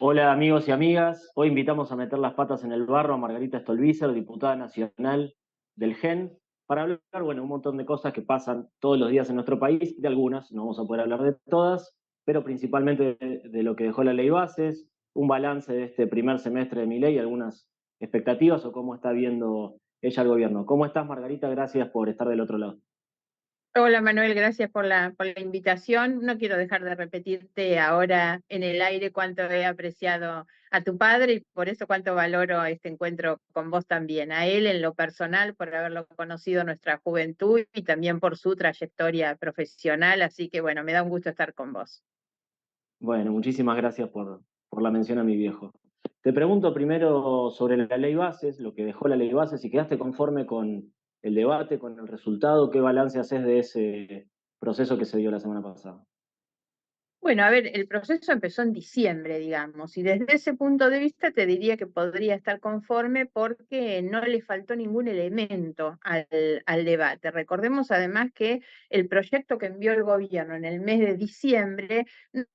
Hola amigos y amigas, hoy invitamos a meter las patas en el barro a Margarita Stolbizer, diputada nacional del GEN, para hablar, bueno, un montón de cosas que pasan todos los días en nuestro país, de algunas, no vamos a poder hablar de todas, pero principalmente de lo que dejó la ley bases, un balance de este primer semestre de mi ley, algunas expectativas o cómo está viendo ella el gobierno. ¿Cómo estás, Margarita? Gracias por estar del otro lado. Hola Manuel, gracias por la invitación. No quiero dejar de repetirte ahora en el aire cuánto he apreciado a tu padre y por eso cuánto valoro este encuentro con vos también. A él en lo personal por haberlo conocido en nuestra juventud y también por su trayectoria profesional. Así que bueno, me da un gusto estar con vos. Bueno, muchísimas gracias por la mención a mi viejo. Te pregunto primero sobre la ley bases, lo que dejó la ley bases, si quedaste conforme con el debate, con el resultado, ¿qué balance haces de ese proceso que se dio la semana pasada? Bueno, a ver, el proceso empezó en diciembre, digamos, y desde ese punto de vista te diría que podría estar conforme porque no le faltó ningún elemento al debate. Recordemos además que el proyecto que envió el gobierno en el mes de diciembre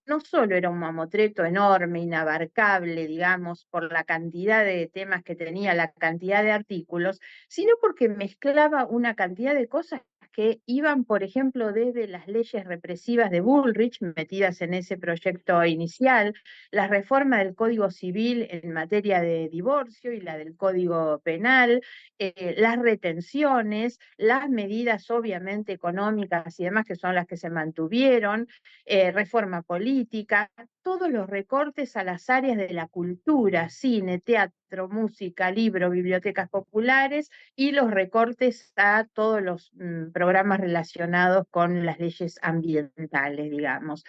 no solo era un mamotreto enorme, inabarcable, digamos, por la cantidad de temas que tenía, la cantidad de artículos, sino porque mezclaba una cantidad de cosas que iban, por ejemplo, desde las leyes represivas de Bullrich, metidas en ese proyecto inicial, la reforma del Código Civil en materia de divorcio y la del Código Penal, las retenciones, las medidas obviamente económicas y demás que son las que se mantuvieron, reforma política, todos los recortes a las áreas de la cultura, cine, teatro, música, libro, bibliotecas populares y los recortes a todos los programas relacionados con las leyes ambientales, digamos.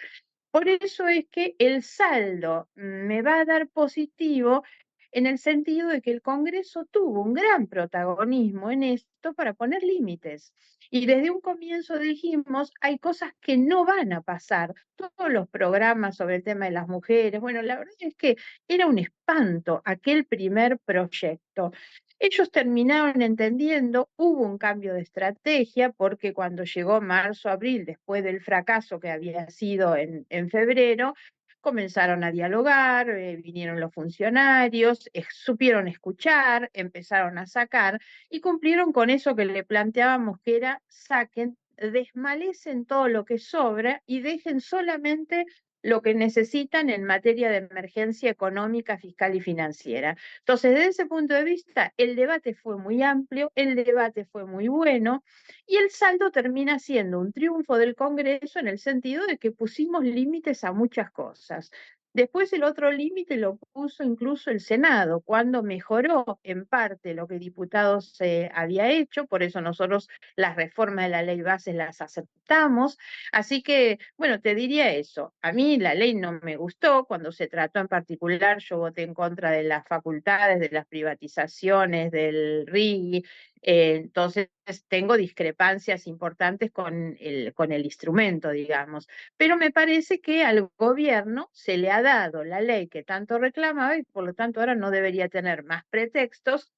Por eso es que el saldo me va a dar positivo en el sentido de que el Congreso tuvo un gran protagonismo en esto para poner límites. Y desde un comienzo dijimos, hay cosas que no van a pasar. Todos los programas sobre el tema de las mujeres, bueno, la verdad es que era un espanto aquel primer proyecto. Ellos terminaron entendiendo, hubo un cambio de estrategia porque cuando llegó marzo, abril, después del fracaso que había sido en febrero, comenzaron a dialogar, vinieron los funcionarios, supieron escuchar, empezaron a sacar y cumplieron con eso que le planteábamos que era saquen, desmalecen todo lo que sobra y dejen solamente lo que necesitan en materia de emergencia económica, fiscal y financiera. Entonces, desde ese punto de vista, el debate fue muy amplio, el debate fue muy bueno y el saldo termina siendo un triunfo del Congreso en el sentido de que pusimos límites a muchas cosas. Después el otro límite lo puso incluso el Senado, cuando mejoró en parte lo que diputados había hecho, por eso nosotros las reformas de la ley bases las aceptamos. Así que, bueno, te diría eso. A mí la ley no me gustó, cuando se trató en particular, yo voté en contra de las facultades, de las privatizaciones, del RIGI, entonces tengo discrepancias importantes con el instrumento, digamos. Pero me parece que al gobierno se le ha dado la ley que tanto reclamaba y por lo tanto ahora no debería tener más pretextos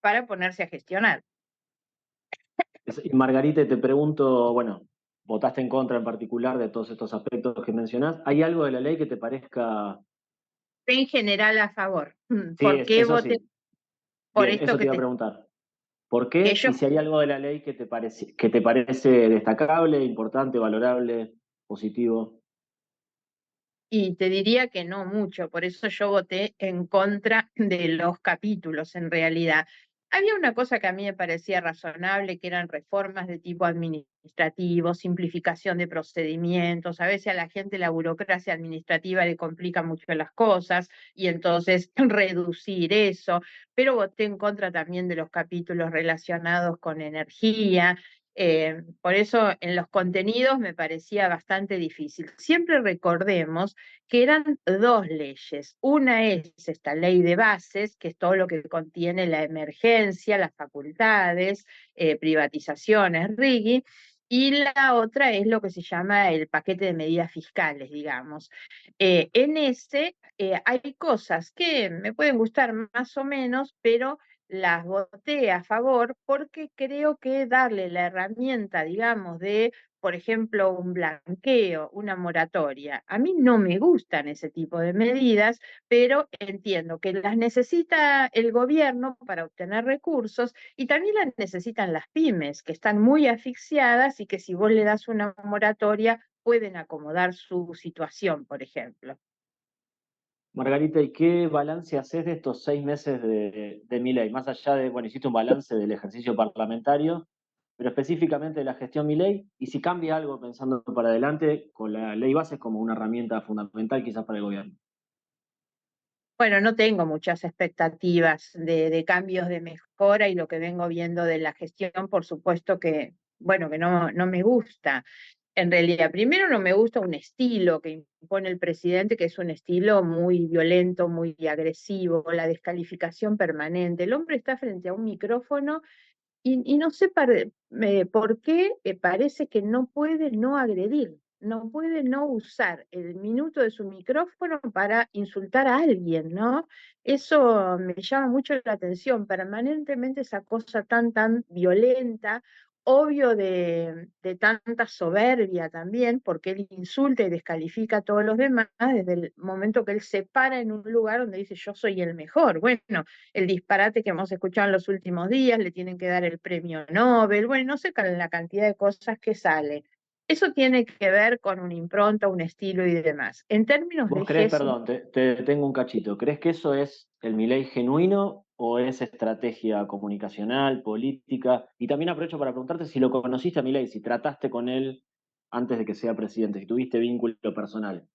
para ponerse a gestionar. Y Margarita, te pregunto, bueno, votaste en contra en particular de todos estos aspectos que mencionás. ¿Hay algo de la ley que te parezca? En general a favor. Sí, ¿Por qué eso voté sí. por Bien, esto eso te que iba a te... preguntar. ¿Por qué? Y Ellos, si hay algo de la ley que te parece destacable, importante, valorable, positivo. y te diría que no mucho, por eso yo voté en contra de los capítulos en realidad. Había una cosa que a mí me parecía razonable, que eran reformas de tipo administrativo, simplificación de procedimientos. A veces a la gente la burocracia administrativa le complica mucho las cosas y entonces reducir eso. Pero voté en contra también de los capítulos relacionados con energía. Por eso en los contenidos me parecía bastante difícil. Siempre recordemos que eran dos leyes. Una es esta ley de bases, que es todo lo que contiene la emergencia, las facultades, privatizaciones, RIGI, y la otra es lo que se llama el paquete de medidas fiscales, digamos. En ese hay cosas que me pueden gustar más o menos, pero las voté a favor porque creo que darle la herramienta, digamos, de por ejemplo, un blanqueo, una moratoria. A mí no me gustan ese tipo de medidas, pero entiendo que las necesita el gobierno para obtener recursos y también las necesitan las pymes, que están muy asfixiadas y que si vos le das una moratoria pueden acomodar su situación, por ejemplo. Margarita, ¿y qué balance haces de estos 6 meses de Milei? Más allá de, bueno, hiciste un balance del ejercicio parlamentario, pero específicamente de la gestión Milei, y si cambia algo pensando para adelante con la ley base como una herramienta fundamental quizás para el gobierno. Bueno, no tengo muchas expectativas de cambios de mejora y lo que vengo viendo de la gestión, por supuesto que, bueno, que no me gusta. En realidad, primero no me gusta un estilo que impone el presidente, que es un estilo muy violento, muy agresivo, la descalificación permanente. El hombre está frente a un micrófono y no sé por qué parece que no puede no agredir, no puede no usar el minuto de su micrófono para insultar a alguien, ¿no? Eso me llama mucho la atención, permanentemente esa cosa tan violenta, obvio de tanta soberbia también, porque él insulta y descalifica a todos los demás desde el momento que él se para en un lugar donde dice yo soy el mejor. Bueno, el disparate que hemos escuchado en los últimos días, le tienen que dar el premio Nobel, bueno, no sé la cantidad de cosas que sale. Eso tiene que ver con una impronta, un estilo y demás. En términos ¿Vos de crees, gestión, perdón, te detengo un cachito, ¿crees que eso es el Milei genuino o es estrategia comunicacional, política? Y también aprovecho para preguntarte si lo conociste a Milei, si trataste con él antes de que sea presidente, si tuviste vínculo personal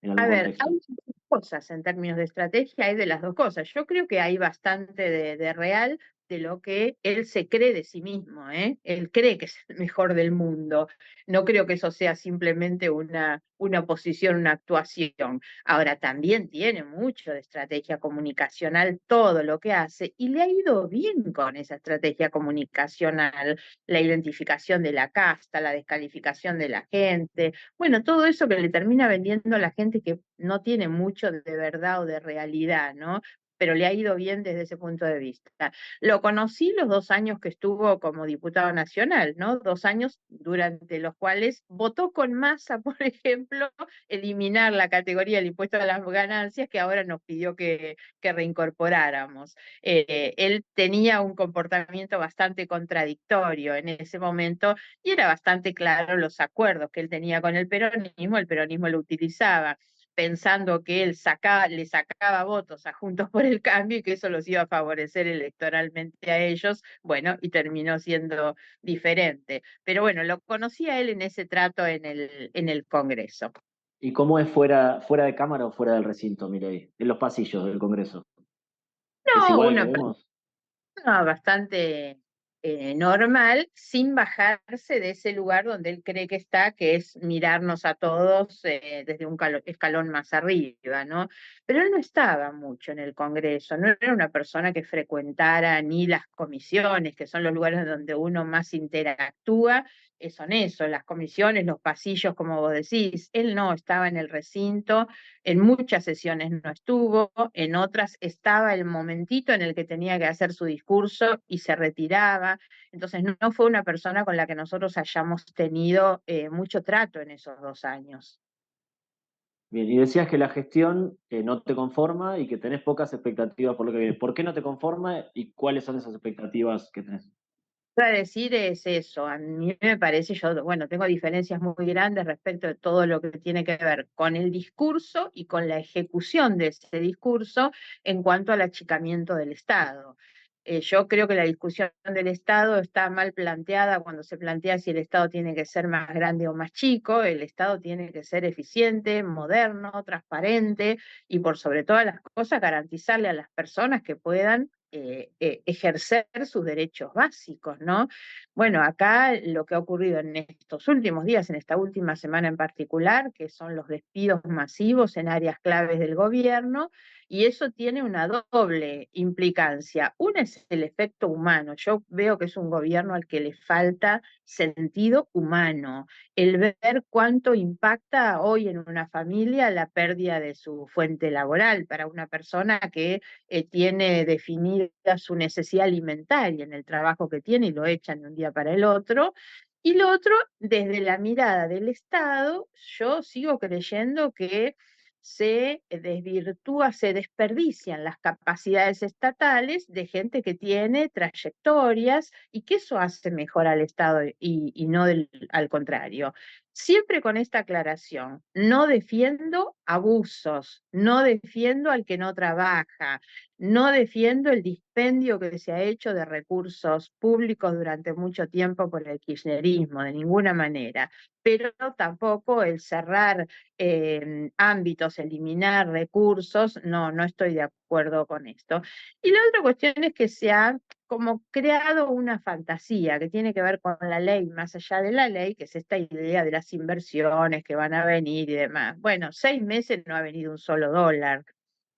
en a algún ver, contexto. hay dos cosas en términos de estrategia, hay de las dos cosas. Yo creo que hay bastante de real de lo que él se cree de sí mismo, ¿eh? Él cree que es el mejor del mundo. No creo que eso sea simplemente una posición, una actuación. Ahora, también tiene mucho de estrategia comunicacional todo lo que hace y le ha ido bien con esa estrategia comunicacional, la identificación de la casta, la descalificación de la gente, bueno, todo eso que le termina vendiendo a la gente que no tiene mucho de verdad o de realidad, ¿no? Pero le ha ido bien desde ese punto de vista. Lo conocí los 2 años que estuvo como diputado nacional, ¿no? 2 años durante los cuales votó con masa, por ejemplo, eliminar la categoría del impuesto a las ganancias que ahora nos pidió que reincorporáramos. Él tenía un comportamiento bastante contradictorio en ese momento y era bastante claro los acuerdos que él tenía con el peronismo lo utilizaba pensando que él le sacaba votos a Juntos por el Cambio y que eso los iba a favorecer electoralmente a ellos, bueno, y terminó siendo diferente. Pero bueno, lo conocí a él en ese trato en el Congreso. ¿Y cómo es fuera de cámara o fuera del recinto, Milei? En los pasillos del Congreso. ¿Es No, igual al que una vemos? bastante normal, sin bajarse de ese lugar donde él cree que está, que es mirarnos a todos desde un escalón más arriba, ¿no? Pero él no estaba mucho en el Congreso, no era una persona que frecuentara ni las comisiones, que son los lugares donde uno más interactúa, son eso, las comisiones, los pasillos, como vos decís. Él no estaba en el recinto, en muchas sesiones no estuvo, en otras estaba el momentito en el que tenía que hacer su discurso y se retiraba. Entonces no fue una persona con la que nosotros hayamos tenido mucho trato en esos 2 años. Bien, y decías que la gestión no te conforma y que tenés pocas expectativas por lo que viene. ¿Por qué no te conforma y cuáles son esas expectativas que tenés? Para decir es eso, a mí me parece, yo, bueno, tengo diferencias muy grandes respecto de todo lo que tiene que ver con el discurso y con la ejecución de ese discurso en cuanto al achicamiento del Estado. Yo creo que la discusión del Estado está mal planteada cuando se plantea si el Estado tiene que ser más grande o más chico. El Estado tiene que ser eficiente, moderno, transparente y por sobre todas las cosas garantizarle a las personas que puedan ejercer sus derechos básicos, ¿no? Bueno, acá lo que ha ocurrido en estos últimos días, en esta última semana en particular, que son los despidos masivos en áreas claves del gobierno, y eso tiene una doble implicancia. Una es el efecto humano. Yo veo que es un gobierno al que le falta sentido humano, el ver cuánto impacta hoy en una familia la pérdida de su fuente laboral para una persona que tiene definida su necesidad alimentaria en el trabajo que tiene y lo echan de un día para el otro. Y lo otro, desde la mirada del Estado, yo sigo creyendo que se desvirtúa, se desperdician las capacidades estatales de gente que tiene trayectorias y que eso hace mejor al Estado y no al contrario. Siempre con esta aclaración, no defiendo abusos, no defiendo al que no trabaja, no defiendo el dispendio que se ha hecho de recursos públicos durante mucho tiempo por el kirchnerismo, de ninguna manera, pero tampoco el cerrar ámbitos, eliminar recursos, no, no estoy de acuerdo con esto. Y la otra cuestión es que se ha como creado una fantasía que tiene que ver con la ley, más allá de la ley, que es esta idea de las inversiones que van a venir y demás. Bueno, 6 meses no ha venido un solo dólar.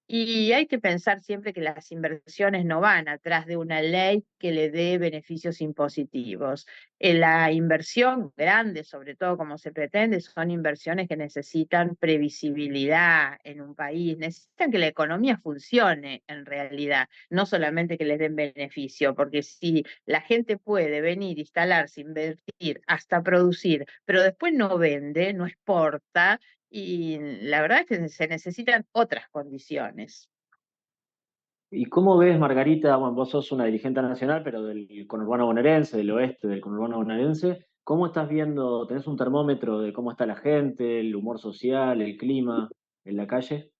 Y hay que pensar siempre que las inversiones no van atrás de una ley que le dé beneficios impositivos. La inversión grande, sobre todo como se pretende, son inversiones que necesitan previsibilidad en un país, necesitan que la economía funcione en realidad, no solamente que les den beneficio, porque si la gente puede venir, instalarse, invertir, hasta producir, pero después no vende, no exporta, y la verdad es que se necesitan otras condiciones. ¿Y cómo ves, Margarita? Bueno, vos sos una dirigente nacional, pero del conurbano bonaerense, del oeste del conurbano bonaerense. ¿Cómo estás viendo? ¿Tenés un termómetro de cómo está la gente, el humor social, el clima en la calle?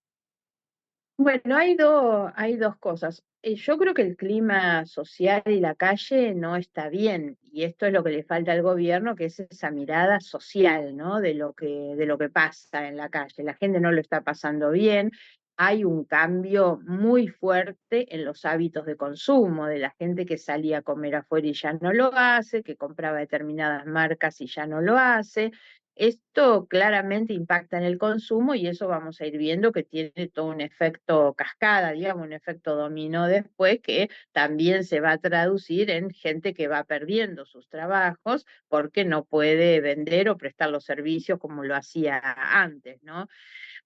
Bueno, hay dos cosas. Yo creo que el clima social y la calle no está bien, y esto es lo que le falta al gobierno, que es esa mirada social, ¿no? De lo que pasa en la calle. La gente no lo está pasando bien. Hay un cambio muy fuerte en los hábitos de consumo de la gente que salía a comer afuera y ya no lo hace, que compraba determinadas marcas y ya no lo hace. Esto claramente impacta en el consumo y eso vamos a ir viendo que tiene todo un efecto cascada, digamos, un efecto dominó después que también se va a traducir en gente que va perdiendo sus trabajos porque no puede vender o prestar los servicios como lo hacía antes, ¿no?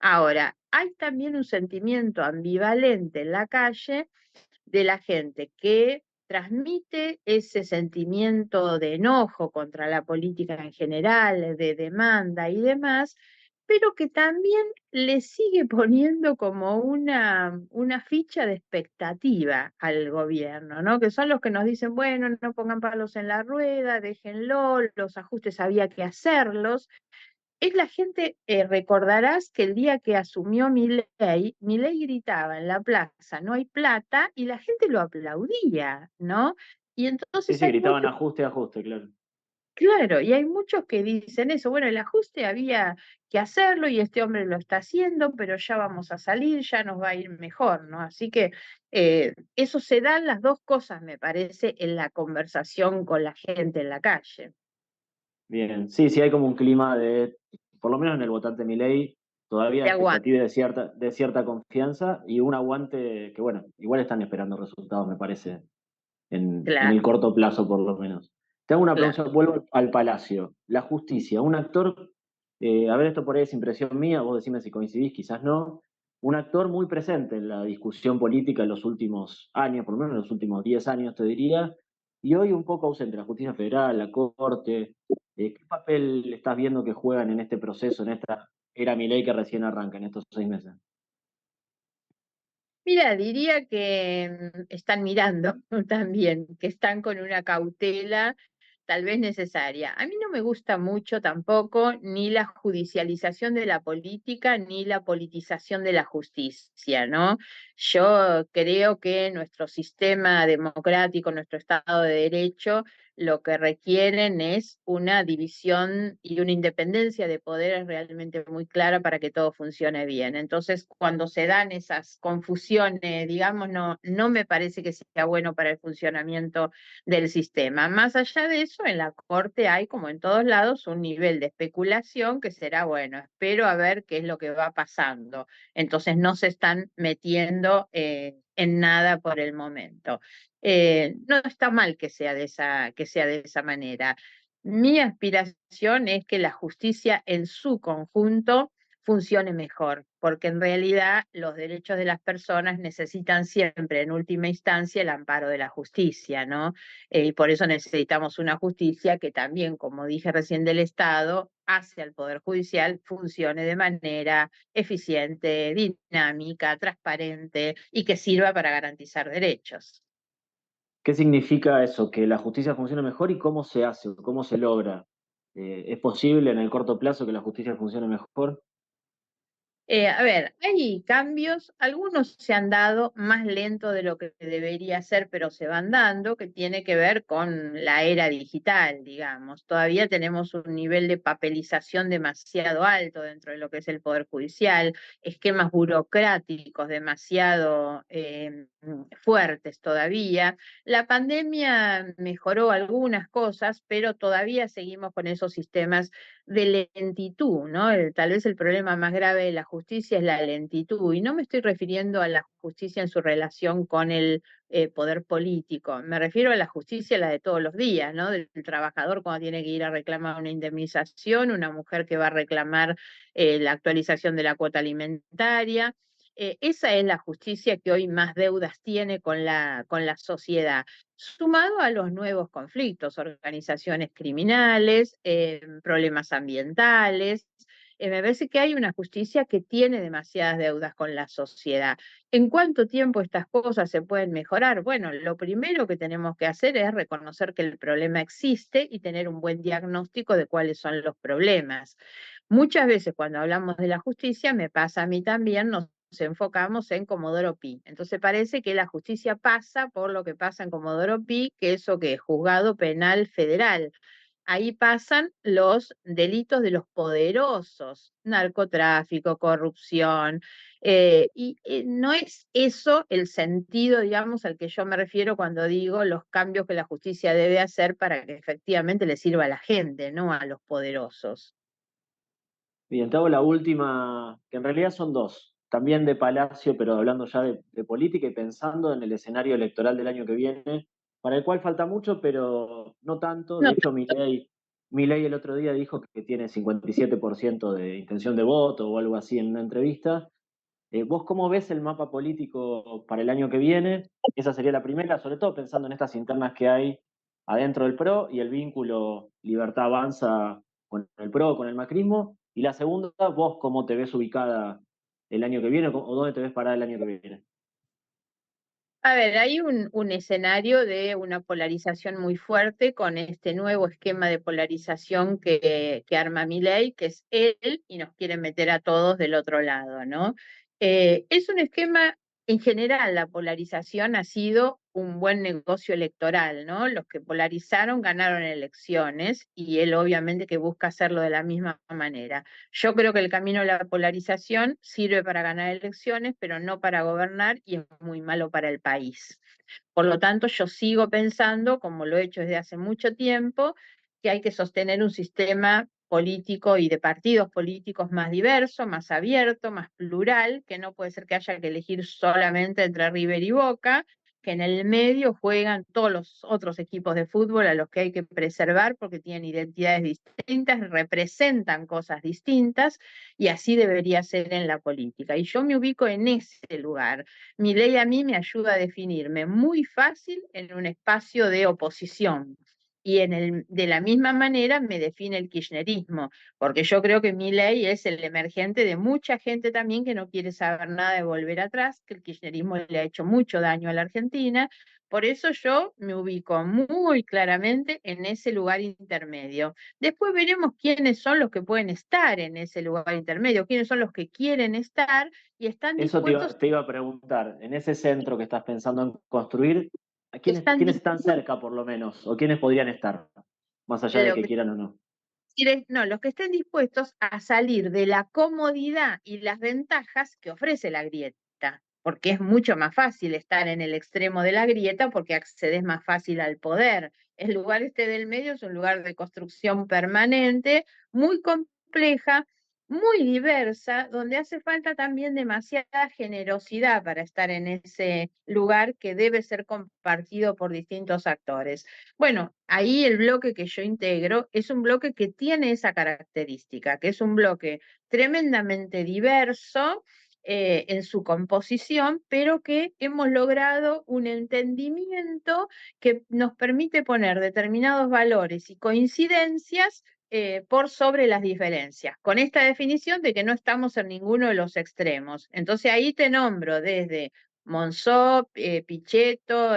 Ahora, hay también un sentimiento ambivalente en la calle de la gente que transmite ese sentimiento de enojo contra la política en general, de demanda y demás, pero que también le sigue poniendo como una ficha de expectativa al gobierno, ¿no? Que son los que nos dicen, bueno, no pongan palos en la rueda, déjenlo, los ajustes había que hacerlos, es la gente, recordarás que el día que asumió Milei gritaba en la plaza, no hay plata, y la gente lo aplaudía, ¿no? Y Sí, entonces sí, hay gritaban muchos, ajuste, ajuste, claro. claro, y hay muchos que dicen eso, bueno, el ajuste había que hacerlo y este hombre lo está haciendo, pero ya vamos a salir, ya nos va a ir mejor, ¿no? Así que eso se dan las dos cosas, me parece, en la conversación con la gente en la calle. Bien, sí, sí hay como un clima de, por lo menos en el votante Milei, todavía Te aguanto, expectativa de cierta confianza y un aguante que, bueno, igual están esperando resultados, me parece, en el claro, corto plazo por lo menos. Te hago una claro. pregunta, vuelvo al Palacio. La justicia, un actor, a ver, esto por ahí es impresión mía, vos decime si coincidís, quizás no, un actor muy presente en la discusión política en los últimos años, por lo menos en los últimos 10 años te diría, y hoy un poco ausente, la justicia federal, la corte. ¿Qué papel estás viendo que juegan en este proceso, en esta era Milei que recién arranca, en estos 6 meses? Mira, diría que están mirando también, que están con una cautela tal vez necesaria. A mí no me gusta mucho tampoco ni la judicialización de la política ni la politización de la justicia, ¿no? Yo creo que nuestro sistema democrático, nuestro Estado de Derecho, lo que requieren es una división y una independencia de poderes realmente muy clara para que todo funcione bien. Entonces, cuando se dan esas confusiones, digamos, no, no me parece que sea bueno para el funcionamiento del sistema. Más allá de eso, en la Corte hay, como en todos lados, un nivel de especulación que será, bueno, espero a ver qué es lo que va pasando. Entonces, no se están metiendo en nada por el momento. No está mal que sea de esa manera. Mi aspiración es que la justicia en su conjunto funcione mejor, porque en realidad los derechos de las personas necesitan siempre, en última instancia, el amparo de la justicia, ¿no? Y por eso necesitamos una justicia que también, como dije recién, del Estado, hace al Poder Judicial funcione de manera eficiente, dinámica, transparente y que sirva para garantizar derechos. ¿Qué significa eso? Que la justicia funcione mejor y cómo se hace, cómo se logra. ¿Es posible en el corto plazo que la justicia funcione mejor? A ver, hay cambios, algunos se han dado más lento de lo que debería ser, pero se van dando, que tiene que ver con la era digital, digamos. Todavía tenemos un nivel de papelización demasiado alto dentro de lo que es el Poder Judicial, esquemas burocráticos demasiado fuertes todavía. La pandemia mejoró algunas cosas, pero todavía seguimos con esos sistemas de lentitud, ¿no? Tal vez el problema más grave de la justicia es la lentitud, y no me estoy refiriendo a la justicia en su relación con el poder político, me refiero a la justicia, la de todos los días, ¿no? Del trabajador cuando tiene que ir a reclamar una indemnización, una mujer que va a reclamar la actualización de la cuota alimentaria. Esa es la justicia que hoy más deudas tiene con la sociedad, sumado a los nuevos conflictos, organizaciones criminales, problemas ambientales. Me parece que hay una justicia que tiene demasiadas deudas con la sociedad. ¿En cuánto tiempo estas cosas se pueden mejorar? Bueno, lo primero que tenemos que hacer es reconocer que el problema existe y tener un buen diagnóstico de cuáles son los problemas. Muchas veces cuando hablamos de la justicia, me pasa a mí también, nos enfocamos en Comodoro Pi. Entonces parece que la justicia pasa por lo que pasa en Comodoro Pi, que eso que es juzgado penal federal. Ahí pasan los delitos de los poderosos, narcotráfico, corrupción, y no es eso el sentido, digamos, al que yo me refiero cuando digo los cambios que la justicia debe hacer para que efectivamente le sirva a la gente, no a los poderosos. Bien, te hago la última, que en realidad son dos, también de Palacio, pero hablando ya de política y pensando en el escenario electoral del año que viene, para el cual falta mucho, pero no tanto. No, De hecho, Milei el otro día dijo que tiene 57% de intención de voto o algo así en una entrevista. ¿Vos cómo ves el mapa político para el año que viene? Esa sería la primera, sobre todo pensando en estas internas que hay adentro del PRO y el vínculo Libertad Avanza con el PRO, con el macrismo. Y la segunda, ¿vos cómo te ves ubicada el año que viene o dónde te ves parada el año que viene? a ver, hay un escenario de una polarización muy fuerte con este nuevo esquema de polarización que arma Milei, que es él y nos quiere meter a todos del otro lado, ¿no? Es un esquema, en general, la polarización ha sido un buen negocio electoral, ¿no? Los que polarizaron ganaron elecciones y él obviamente que busca hacerlo de la misma manera. Yo creo que el camino de la polarización sirve para ganar elecciones, pero no para gobernar y es muy malo para el país. Por lo tanto, yo sigo pensando, como lo he hecho desde hace mucho tiempo, que hay que sostener un sistema político y de partidos políticos más diverso, más abierto, más plural, que no puede ser que haya que elegir solamente entre River y Boca, que en el medio juegan todos los otros equipos de fútbol a los que hay que preservar porque tienen identidades distintas, representan cosas distintas y así debería ser en la política. Y yo me ubico en ese lugar. Mi ley a mí me ayuda a definirme muy fácil en un espacio de oposición. Y de la misma manera me define el kirchnerismo, porque yo creo que mi ley es el emergente de mucha gente también que no quiere saber nada de volver atrás, que el kirchnerismo le ha hecho mucho daño a la Argentina. Por eso yo me ubico muy claramente en ese lugar intermedio. Después veremos quiénes son los que pueden estar en ese lugar intermedio, quiénes son los que quieren estar y están Eso dispuestos, te iba a preguntar, en ese centro que estás pensando en construir, ¿a están quiénes están dispuestos cerca por lo menos? ¿O quiénes podrían estar? Más allá de lo que que quieran o no. no, los que estén dispuestos a salir de la comodidad y las ventajas que ofrece la grieta, porque es mucho más fácil estar en el extremo de la grieta porque accedes más fácil al poder. El lugar este del medio es un lugar de construcción permanente, muy compleja, muy diversa, donde hace falta también demasiada generosidad para estar en ese lugar que debe ser compartido por distintos actores. Bueno, ahí el bloque que yo integro es un bloque que tiene esa característica, que es un bloque tremendamente diverso en su composición, pero que hemos logrado un entendimiento que nos permite poner determinados valores y coincidencias por sobre las diferencias, con esta definición de que no estamos en ninguno de los extremos. Entonces ahí te nombro desde Monzó, Pichetto,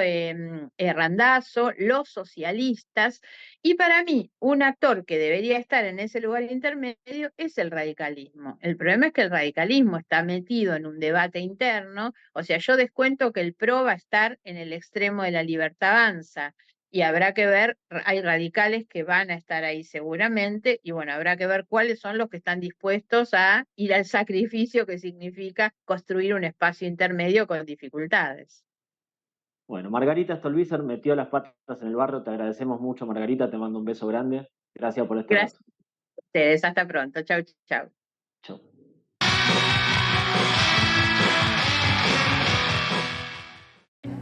Randazzo, los socialistas, y para mí un actor que debería estar en ese lugar intermedio es el radicalismo. El problema es que el radicalismo está metido en un debate interno, o sea, yo descuento que el PRO va a estar en el extremo de la libertad avanza, y habrá que ver, hay radicales que van a estar ahí seguramente, y bueno, habrá que ver cuáles son los que están dispuestos a ir al sacrificio que significa construir un espacio intermedio con dificultades. Bueno, Margarita Stolbizer metió las patas en el barro. Te agradecemos mucho, Margarita. Te mando un beso grande. Gracias por este rato. Gracias a ustedes, hasta pronto, chau, chau. Chau.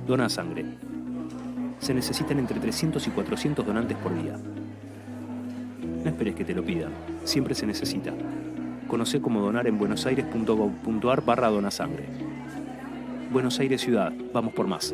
Dona sangre. Se necesitan entre 300 y 400 donantes por día. No esperes que te lo pidan, siempre se necesita. Conocé cómo donar en buenosaires.gov.ar/donasangre. Buenos Aires Ciudad, vamos por más.